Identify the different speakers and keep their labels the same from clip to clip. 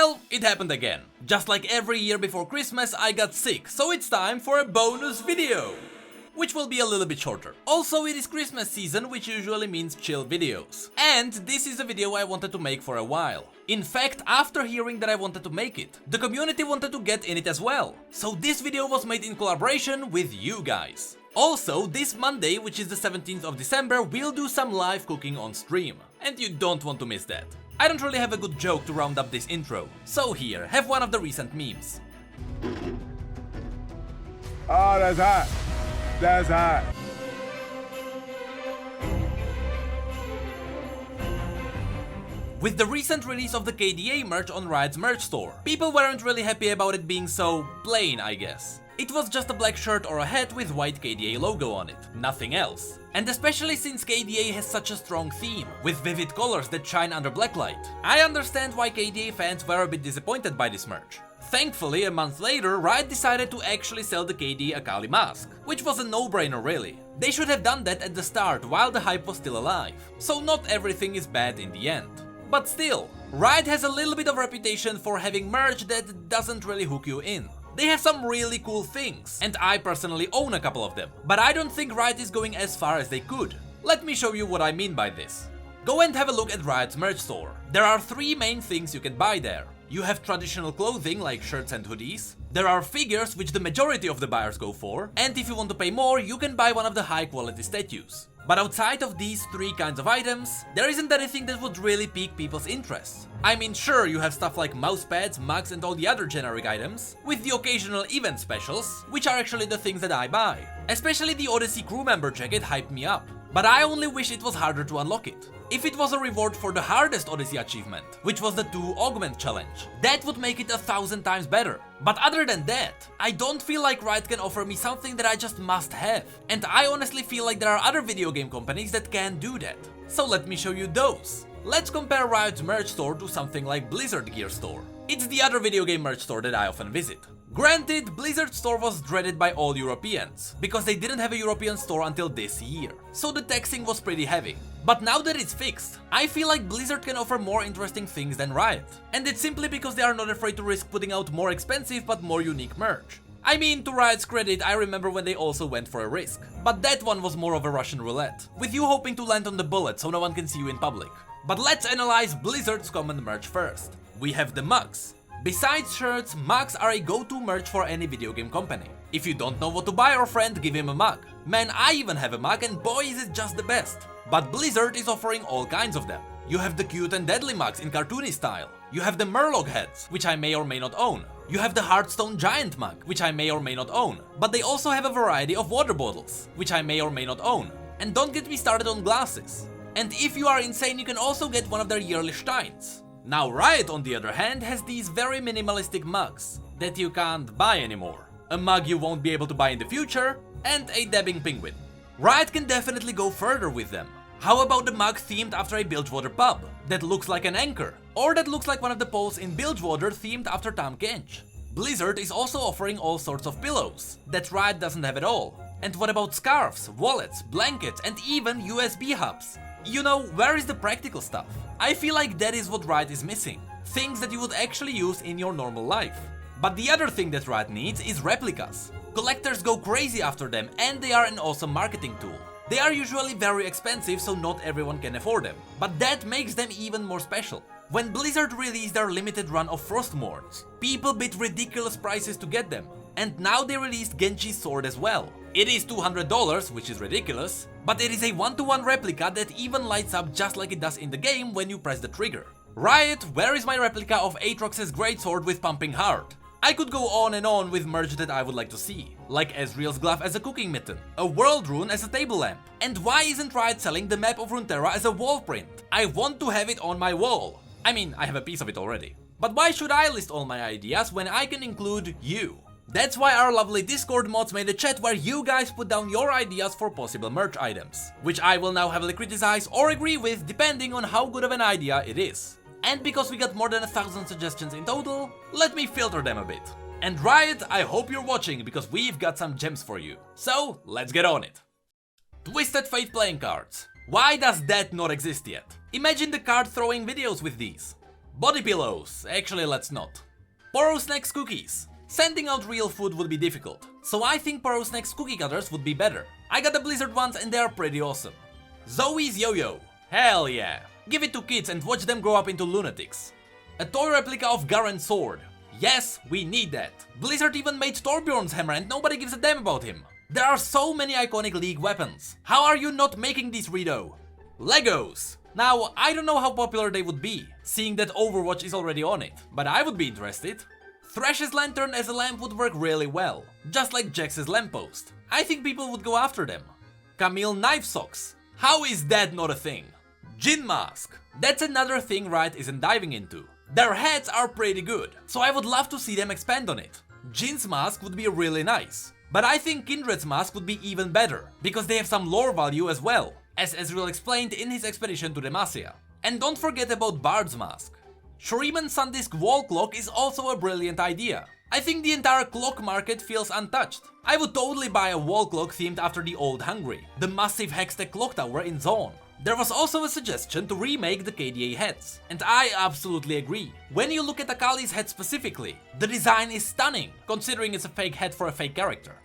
Speaker 1: Well, it happened again. Just like every year before Christmas, I got sick, so it's time for a bonus video, which will be a little bit shorter. Also, it is Christmas season, which usually means chill videos. And this is a video I wanted to make for a while. In fact, after hearing that I wanted to make it, the community wanted to get in it as well. So this video was made in collaboration with you guys. Also, this Monday, which is the 17th of December, we'll do some live cooking on stream. And you don't want to miss that. I don't really have a good joke to round up this intro, so here, have one of the recent memes.
Speaker 2: Oh, that's hot. That's hot.
Speaker 1: With the recent release of the KDA merch on Riot's merch store, people weren't really happy about it being so plain, I guess. It was just a black shirt or a hat with white KDA logo on it, nothing else. And especially since KDA has such a strong theme, with vivid colors that shine under blacklight, I understand why KDA fans were a bit disappointed by this merch. Thankfully, a month later, Riot decided to actually sell the KDA Akali mask, which was a no-brainer really. They should have done that at the start while the hype was still alive, so not everything is bad in the end. But still, Riot has a little bit of reputation for having merch that doesn't really hook you in. They have some really cool things, and I personally own a couple of them, but I don't think Riot is going as far as they could. Let me show you what I mean by this. Go and have a look at Riot's merch store. There are three main things you can buy there. You have traditional clothing like shirts and hoodies, there are figures which the majority of the buyers go for, and if you want to pay more, you can buy one of the high quality statues. But outside of these three kinds of items, there isn't anything that would really pique people's interest. I mean, sure, you have stuff like mousepads, mugs and all the other generic items, with the occasional event specials, which are actually the things that I buy. Especially the Odyssey crew member jacket hyped me up, but I only wish it was harder to unlock it. If it was a reward for the hardest Odyssey achievement, which was the 2 Augment challenge, that would make it 1,000 times better. But other than that, I don't feel like Riot can offer me something that I just must have. And I honestly feel like there are other video game companies that can do that. So let me show you those. Let's compare Riot's merch store to something like Blizzard Gear store. It's the other video game merch store that I often visit. Granted, Blizzard store was dreaded by all Europeans, because they didn't have a European store until this year, so the taxing was pretty heavy. But now that it's fixed, I feel like Blizzard can offer more interesting things than Riot. And it's simply because they are not afraid to risk putting out more expensive but more unique merch. I mean, to Riot's credit, I remember when they also went for a risk. But that one was more of a Russian roulette, with you hoping to land on the bullet so no one can see you in public. But let's analyze Blizzard's common merch first. We have the mugs. Besides shirts, mugs are a go-to merch for any video game company. If you don't know what to buy your friend, give him a mug. Man, I even have a mug and boy is it just the best. But Blizzard is offering all kinds of them. You have the cute and deadly mugs in cartoony style. You have the Murloc heads, which I may or may not own. You have the Hearthstone giant mug, which I may or may not own. But they also have a variety of water bottles, which I may or may not own. And don't get me started on glasses. And if you are insane, you can also get one of their yearly steins. Now Riot, on the other hand, has these very minimalistic mugs that you can't buy anymore. A mug you won't be able to buy in the future, and a dabbing penguin. Riot can definitely go further with them. How about the mug themed after a Bilgewater pub, that looks like an anchor, or that looks like one of the poles in Bilgewater themed after Tahm Kench? Blizzard is also offering all sorts of pillows, that Riot doesn't have at all. And what about scarves, wallets, blankets, and even USB hubs? You know, where is the practical stuff? I feel like that is what Riot is missing. Things that you would actually use in your normal life. But the other thing that Riot needs is replicas. Collectors go crazy after them and they are an awesome marketing tool. They are usually very expensive, so not everyone can afford them. But that makes them even more special. When Blizzard released their limited run of Frostmournes, people bid ridiculous prices to get them. And now they released Genji's sword as well. It is $200, which is ridiculous, but it is a 1-to-1 replica that even lights up just like it does in the game when you press the trigger. Riot, where is my replica of Aatrox's greatsword with pumping heart? I could go on and on with merch that I would like to see, like Ezreal's glove as a cooking mitten, a world rune as a table lamp. And why isn't Riot selling the map of Runeterra as a wall print? I want to have it on my wall. I mean, I have a piece of it already. But why should I list all my ideas when I can include you? That's why our lovely Discord mods made a chat where you guys put down your ideas for possible merch items, which I will now heavily criticize or agree with depending on how good of an idea it is. And because we got more than 1,000 suggestions in total, let me filter them a bit. And Riot, I hope you're watching because we've got some gems for you. So, let's get on it. Twisted Fate playing cards. Why does that not exist yet? Imagine the card throwing videos with these. Body pillows, actually let's not. Poro Snacks cookies. Sending out real food would be difficult, so I think Poro Snacks cookie cutters would be better. I got the Blizzard ones and they are pretty awesome. Zoe's Yo-Yo. Hell yeah. Give it to kids and watch them grow up into lunatics. A toy replica of Garen's sword. Yes, we need that. Blizzard even made Torbjorn's hammer and nobody gives a damn about him. There are so many iconic League weapons. How are you not making these, Rito? Legos. Now, I don't know how popular they would be, seeing that Overwatch is already on it, but I would be interested. Thrash's lantern as a lamp would work really well, just like Jax's lamppost. I think people would go after them. Camille knife socks. How is that not a thing? Jin mask. That's another thing Riot isn't diving into. Their hats are pretty good, so I would love to see them expand on it. Jin's mask would be really nice, but I think Kindred's mask would be even better, because they have some lore value as well, as Ezreal explained in his expedition to Demacia. And don't forget about Bard's mask. Shuriman Sandisk wall clock is also a brilliant idea. I think the entire clock market feels untouched. I would totally buy a wall clock themed after the old Hungry, the massive Hextech clock tower in Zone. There was also a suggestion to remake the KDA heads, and I absolutely agree. When you look at Akali's head specifically, the design is stunning, considering it's a fake head for a fake character.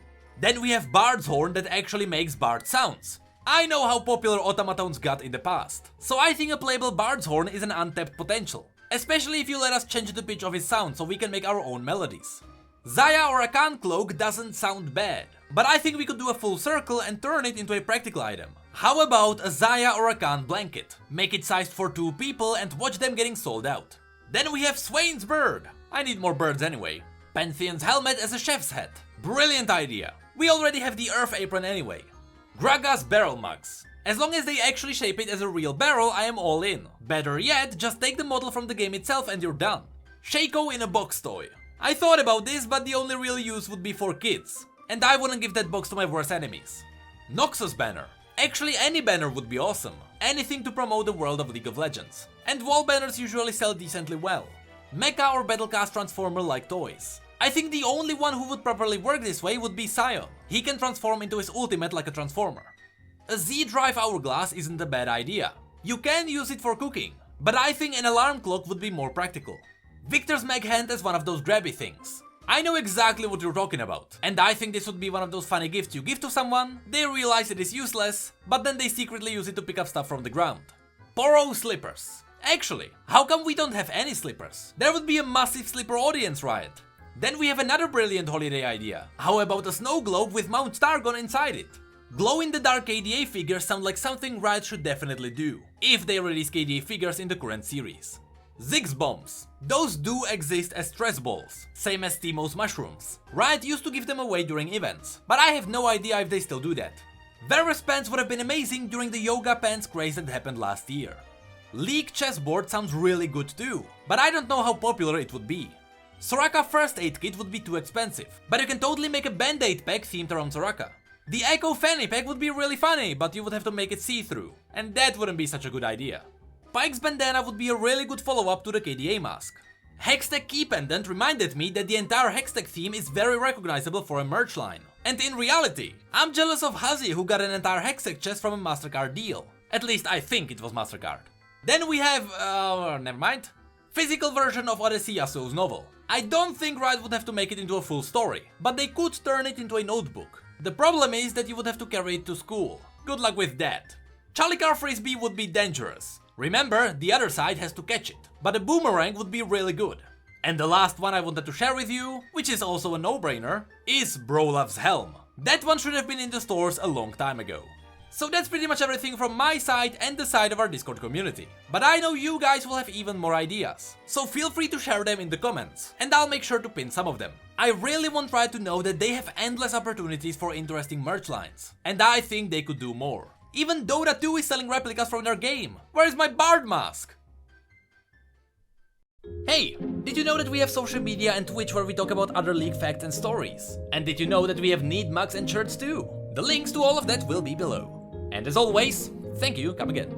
Speaker 1: Then we have Bard's horn that actually makes Bard sounds. I know how popular automatons got in the past, so I think a playable Bard's horn is an untapped potential. Especially if you let us change the pitch of his sound so we can make our own melodies. Zaya or Akan cloak doesn't sound bad, but I think we could do a full circle and turn it into a practical item. How about a Zaya or Akan blanket? Make it sized for 2 people and watch them getting sold out. Then we have Swain's bird. I need more birds anyway. Pantheon's helmet as a chef's hat. Brilliant idea. We already have the Earth apron anyway. Graga's barrel mugs. As long as they actually shape it as a real barrel, I am all in. Better yet, just take the model from the game itself and you're done. Shaco in a box toy. I thought about this, but the only real use would be for kids. And I wouldn't give that box to my worst enemies. Noxus banner. Actually, any banner would be awesome. Anything to promote the world of League of Legends. And wall banners usually sell decently well. Mecha or Battlecast Transformer like toys. I think the only one who would properly work this way would be Sion. He can transform into his ultimate like a transformer. A Z-Drive hourglass isn't a bad idea. You can use it for cooking, but I think an alarm clock would be more practical. Victor's Meg hand is one of those grabby things. I know exactly what you're talking about, and I think this would be one of those funny gifts you give to someone, they realize it is useless, but then they secretly use it to pick up stuff from the ground. Poro slippers. Actually, how come we don't have any slippers? There would be a massive slipper audience, Riot. Then we have another brilliant holiday idea. How about a snow globe with Mount Stargon inside it? Glow-in-the-dark KDA figures sound like something Riot should definitely do, if they release KDA figures in the current series. Ziggs bombs. Those do exist as stress balls, same as Teemo's mushrooms. Riot used to give them away during events, but I have no idea if they still do that. Varus pants would have been amazing during the yoga pants craze that happened last year. League chessboard sounds really good too, but I don't know how popular it would be. Soraka first aid kit would be too expensive, but you can totally make a band-aid pack themed around Soraka. The Echo Fanny Pack would be really funny, but you would have to make it see-through, and that wouldn't be such a good idea. Pyke's bandana would be a really good follow-up to the KDA mask. Hextech Key Pendant reminded me that the entire Hextech theme is very recognizable for a merch line. And in reality, I'm jealous of Hazi who got an entire Hextech chest from a MasterCard deal. At least I think it was MasterCard. Then we have, never mind. Physical version of Odyssey Yasuo's novel. I don't think Riot would have to make it into a full story, but they could turn it into a notebook. The problem is that you would have to carry it to school. Good luck with that. Chalicar Frisbee would be dangerous. Remember, the other side has to catch it, but a boomerang would be really good. And the last one I wanted to share with you, which is also a no-brainer, is Brolov's helm. That one should have been in the stores a long time ago. So that's pretty much everything from my side and the side of our Discord community. But I know you guys will have even more ideas, so feel free to share them in the comments, and I'll make sure to pin some of them. I really want Riot to know that they have endless opportunities for interesting merch lines, and I think they could do more. Even Dota 2 is selling replicas from their game. Where is my Bard mask? Hey, did you know that we have social media and Twitch where we talk about other League facts and stories? And did you know that we have Need mugs and shirts too? The links to all of that will be below. And as always, thank you, come again.